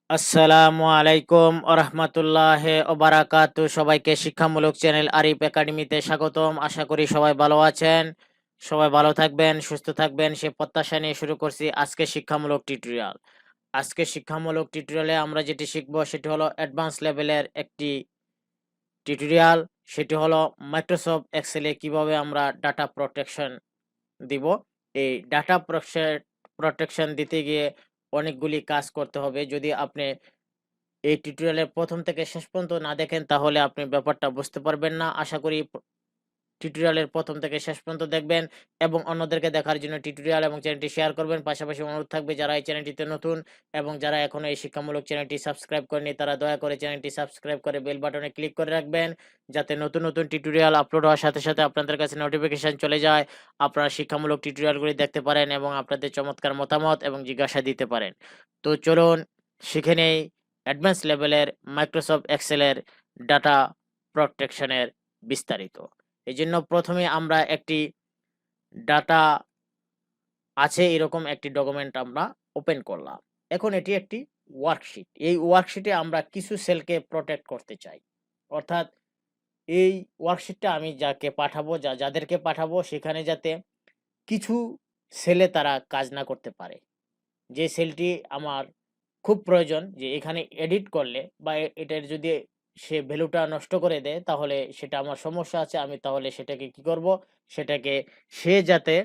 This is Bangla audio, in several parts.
আসসালামু আলাইকুম ওরহমাতুল্লাহি ওবারাকাতু। সবাইকে শিক্ষামূলক চ্যানেল আরিফ একাডেমিতে স্বাগতম। আশা করি সবাই ভালো আছেন। সবাই ভালো থাকবেন, সুস্থ থাকবেন সে প্রত্যাশা নিয়ে শুরু করছি আজকে শিক্ষামূলক টিউটোরিয়াল। আজকে শিক্ষামূলক টিউটোরিয়ালে আমরা যেটি শিখব সেটি হলো অ্যাডভান্স লেভেলের একটি টিউটোরিয়াল। সেটি হলো মাইক্রোসফট এক্সেলে কিভাবে আমরা ডাটা প্রোটেকশন দিব। এই ডাটা প্রোটেকশন দিতে গিয়ে অনেকগুলি কাজ করতে হবে। যদি আপনি এই টিউটোরিয়ালের প্রথম থেকে শেষ পর্যন্ত না দেখেন তাহলে আপনি ব্যাপারটা বুঝতে পারবেন না। আশা করি টিউটোরিয়ালের প্রথম থেকে শেষ পর্যন্ত দেখবেন এবং অন্যদেরকে দেখার জন্য টিউটোরিয়াল এবং চ্যানেলটি শেয়ার করবেন। পাশাপাশি অনুরোধ থাকবে যারা এই চ্যানেলটিতে নতুন এবং যারা এখনো এই শিক্ষামূলক চ্যানেলটি সাবস্ক্রাইব করেনি তারা দয়া করে চ্যানেলটি সাবস্ক্রাইব করে বেল বাটনে ক্লিক করে রাখবেন, যাতে নতুন নতুন টিউটোরিয়াল আপলোড হওয়ার সাথে সাথে আপনাদের কাছে নোটিফিকেশন চলে যায়। আপনারা শিক্ষামূলক টিউটোরিয়ালগুলি দেখতে পারেন এবং আপনাদের চমৎকার মতামত এবং জিজ্ঞাসা দিতে পারেন। তো চলুন শিখে নেই অ্যাডভান্স লেভেলের মাইক্রোসফট এক্সেলের ডাটা প্রোটেকশনের বিস্তারিত। এজন্য প্রথমে আমরা একটি ডাটা আছে এরকম একটি ডকুমেন্ট আমরা ওপেন করলাম। এখন এটি একটি ওয়ার্কশিট। এই ওয়ার্কশিটে আমরা কিছু সেলকে প্রোটেক্ট করতে চাই। অর্থাৎ এই ওয়ার্কশিটটা আমি যাকে পাঠাবো, যাদেরকে পাঠাবো সেখানে যাতে কিছু সেলে তারা কাজ না করতে পারে। যে সেলটি আমার খুব প্রয়োজন, যে এখানে এডিট করলে বা এটার যদি সে ভ্যালুটা নষ্ট করে দেয় তাহলে সেটা আমার সমস্যা আছে। আমি তাহলে সেটাকে কি করব, সেটাকে সে যাতে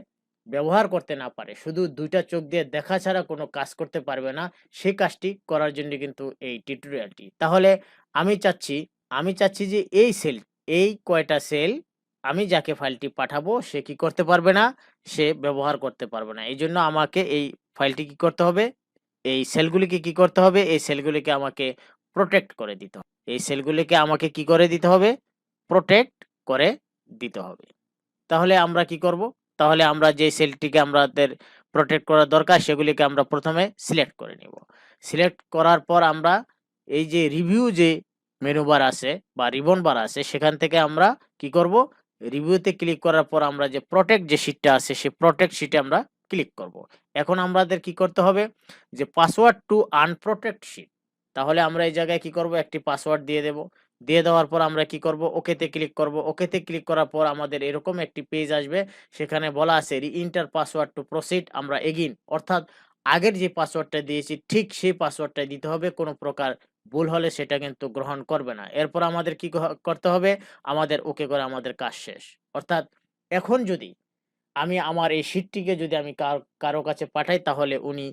ব্যবহার করতে না পারে, শুধু দুইটা চোখ দিয়ে দেখা ছাড়া কোনো কাজ করতে পারবে না, সেই কাজটি করার জন্য কিন্তু এই টিউটোরিয়ালটি। তাহলে আমি চাচ্ছি আমি চাচ্ছি যে এই কয়টা সেল আমি যাকে ফাইলটি পাঠাবো সে কি করতে পারবে না, সে ব্যবহার করতে পারবে না। এই জন্য আমাকে এই ফাইলটি কি করতে হবে, এই সেলগুলিকে কি করতে হবে, এই সেলগুলিকে আমাকে প্রোটেক্ট করে দিতে হবে। এই সেলগুলিকে আমাকে কি করে দিতে হবে, প্রোটেক্ট করে দিতে হবে। তাহলে আমরা কি করব, তাহলে আমরা যে সেলটিকে আমাদের প্রোটেক্ট করা দরকার সেগুলিকে আমরা প্রথমে সিলেক্ট করে নিব। সিলেক্ট করার পর আমরা এই যে রিভিউ যে মেনু বার আছে বা রিবন বার আছে সেখান থেকে আমরা কি করব, রিভিউতে ক্লিক করার পর আমরা যে প্রোটেক্ট যে শীটটা আছে সেই প্রোটেক্ট শীটে আমরা ক্লিক করব। এখন আমাদের কি করতে হবে, যে পাসওয়ার্ড টু আনপ্রোটেক্ট শীট। তাহলে আমরা এই জায়গায় কি করব, একটি পাসওয়ার্ড দিয়ে দেব। দিয়ে দেওয়ার পর আমরা কি করব, ওকেতে ক্লিক করব। ওকেতে ক্লিক করার পর আমাদের এরকম একটি পেজ আসবে, সেখানে বলা আছে রি-এন্টার পাসওয়ার্ড টু প্রসিড। আমরা এগিন, অর্থাৎ আগের যে পাসওয়ার্ডটা দিয়েছি ঠিক সেই পাসওয়ার্ডটাই দিতে হবে, কোনো প্রকার ভুল হলে সেটা কিন্তু গ্রহণ করবে না। এরপর আমাদের কি করতে হবে, আমাদের ওকে করে আমাদের কাজ শেষ। অর্থাৎ এখন যদি আমি আমার এই শীটটিকে যদি আমি কারো কাছে পাঠাই তাহলে উনি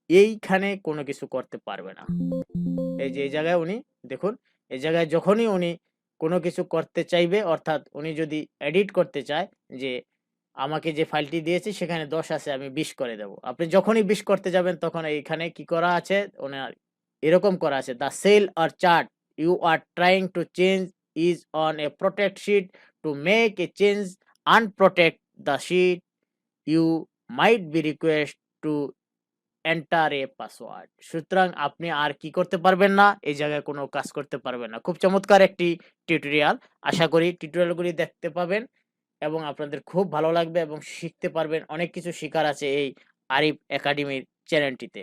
এইখানে কোনো কিছু করতে পারবে না। এই যে এই জায়গায় উনি দেখুন, এই জায়গায় যখনই উনি কোনো কিছু করতে চাইবে, অর্থাৎ উনি যদি এডিট করতে চায়, যে আমাকে যে ফাইলটি দিয়েছে সেখানে 10 আছে আমি 20 করে দেব। আপনি যখনই 20 করতে যাবেন তখন এইখানে কি করা আছে, ওনার এরকম করা আছে, the cell or chart you are trying to change is on a protect sheet, to make a change unprotect the sheet you might be request to enter a password. সুতরাং আপনি আর কি করতে পারবেন না, এই জায়গায় কোনো কাজ করতে পারবেন না। খুব চমৎকার একটি টিউটোরিয়াল। আশা করি টিউটোরিয়ালগুলি দেখতে পাবেন এবং আপনাদের খুব ভালো লাগবে এবং শিখতে পারবেন। অনেক কিছু শিখার আছে এই আরিফ একাডেমির চ্যানেলটিতে।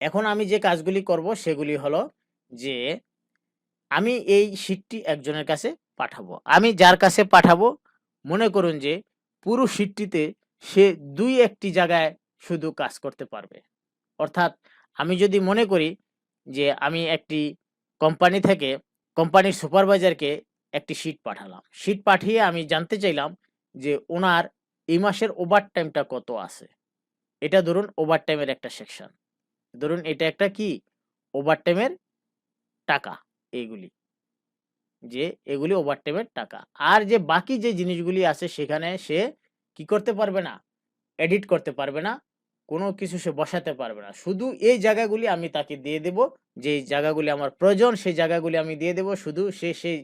এখন আমি যে কাজগুলি করব সেগুলি হলো যে আমি এই শীটটি একজনের কাছে পাঠাবো। আমি যার কাছে পাঠাবো, মনে করুন যে পুরো শীটটিতে সে ২-১টি জায়গায় শুধু কাজ করতে পারবে। অর্থাৎ আমি যদি মনে করি যে আমি একটি কোম্পানি থেকে কোম্পানির সুপারভাইজারকে একটি শীট পাঠালাম। শীট পাঠিয়ে আমি জানতে চাইলাম যে উনার এই মাসের ওভারটাইমটা কত আছে। এটা ধরুন ওভারটাইমের একটা সেকশন। ধরুন এটা একটা কি, ওভারটাইমের টাকা এইগুলি। যে এগুলি ওভারটাইমের টাকা। আর যে বাকি যে জিনিসগুলি আছে সেখানে সে কি করতে পারবে না, এডিট করতে পারবে না, কোনো কিছু সে বসাতে পারবে না। শুধু এই জায়গাগুলি আমি তাকে দিয়ে দেব, যেই জায়গাগুলি আমার প্রয়োজন সেই জায়গাগুলি আমি দিয়ে দেব। শুধু সে সেই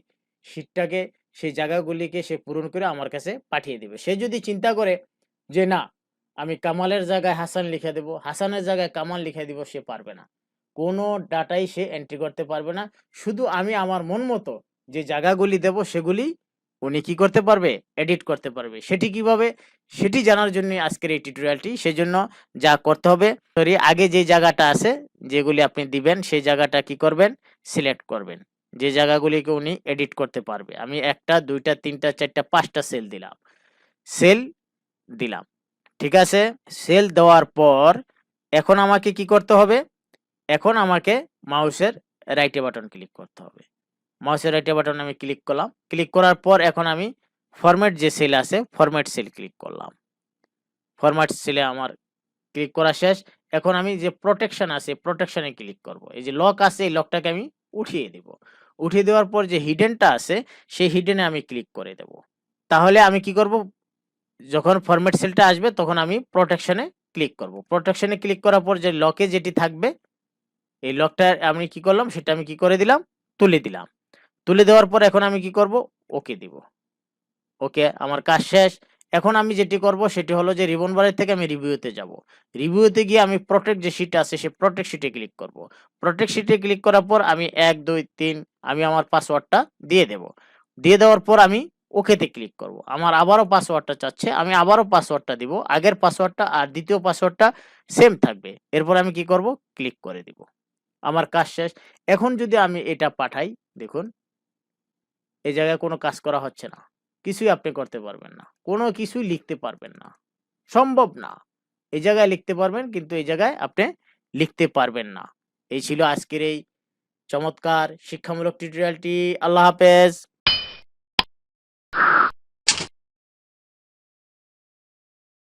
শীটটাকে, সেই জায়গাগুলিকে সে পূরণ করে আমার কাছে পাঠিয়ে দিবে। সে যদি চিন্তা করে যে না, আমি কামালের জায়গায় হাসান লিখে দেব, হাসানের জায়গায় কামাল লিখে দিব, সে পারবে না। কোনো ডাটাই সে এন্ট্রি করতে পারবে না। শুধু আমি আমার মন মতো যে জায়গাগুলি দেব সেগুলি উনি কি করতে পারবে? এডিট করতে পারবে। সেটি কিভাবে? সেটি জানার জন্যই আজকের এই টিউটোরিয়ালটি। সেজন্য যা করতে হবে, আগে যে জায়গাটা আছে, যেগুলি আপনি দিবেন সেই জায়গাটা কি করবেন? সিলেক্ট করবেন। যে জায়গাগুলিকে উনি এডিট করতে পারবে। আমি ১ টা, ২ টা, ৩ টা, ৪ টা, ৫ টা সেল দিলাম। সেল দিলাম। ঠিক আছে? সেল দেওয়ার পর এখন আমাকে কি করতে হবে? এখন আমাকে মাউসের রাইট বাটন ক্লিক করতে হবে। মাউসের রাইট বাটন আমি ক্লিক করলাম। ক্লিক করার পর এখন আমি ফরম্যাট যে সেল আছে, ফরম্যাট সেল ক্লিক করলাম। ফরম্যাট সেলে আমার ক্লিক করা শেষ। এখন আমি যে প্রোটেকশন আছে, প্রোটেকশন এ ক্লিক করব। এই যে লক আছে, এই লকটাকে আমি উঠিয়ে দেব। উঠিয়ে দেওয়ার পর যে হিডেনটা আছে, সেই হিডেনে আমি ক্লিক করে দেব। তাহলে আমি কি করব? যখন ফরম্যাট সেলটা আসবে তখন আমি প্রোটেকশনে ক্লিক করব। প্রোটেকশনে ক্লিক করার পর যে লকে যেটি থাকবে, এই লকটা আমি কি করলাম? সেটা আমি কি করে দিলাম? তুলে দিলাম। তুলে দেওয়ার পর এখন আমি কি করব? ওকে দিব। ওকে, আমার কাজ শেষ। এখন আমি যেটি করব সেটি হলো যে রিবন বারের থেকে আমি রিভিউতে যাব। রিভিউতে গিয়ে আমি প্রটেক্ট যে শিট আছে সেই প্রটেক্ট শিটে ক্লিক করব। প্রটেক্ট শিটে ক্লিক করার পর আমি ১, ২, ৩ আমি আমার পাসওয়ার্ডটা দিয়ে দেব। দিয়ে দেওয়ার পর আমি ওকেতে ক্লিক করব। আমার আবারও পাসওয়ার্ডটা চাচ্ছে। আমি আবারও পাসওয়ার্ডটা দিব। আগের পাসওয়ার্ডটা আর দ্বিতীয় পাসওয়ার্ডটা সেম থাকবে। এরপর আমি কি করব? ক্লিক করে দিব। আমার কাজ শেষ। এখন যদি আমি এটা পাঠাই, দেখুন এই জায়গায় কোনো কাজ করা হচ্ছে না। কিছুই আপনি করতে পারবেন না। কোনো কিছুই লিখতে পারবেন না। সম্ভব না। এই জায়গায় লিখতে পারবেন কিন্তু এই জায়গায় আপনি লিখতে পারবেন না। এই ছিল আজকের এই চমৎকার শিক্ষামূলক টিউটোরিয়ালটি। আল্লাহ হাফেজ।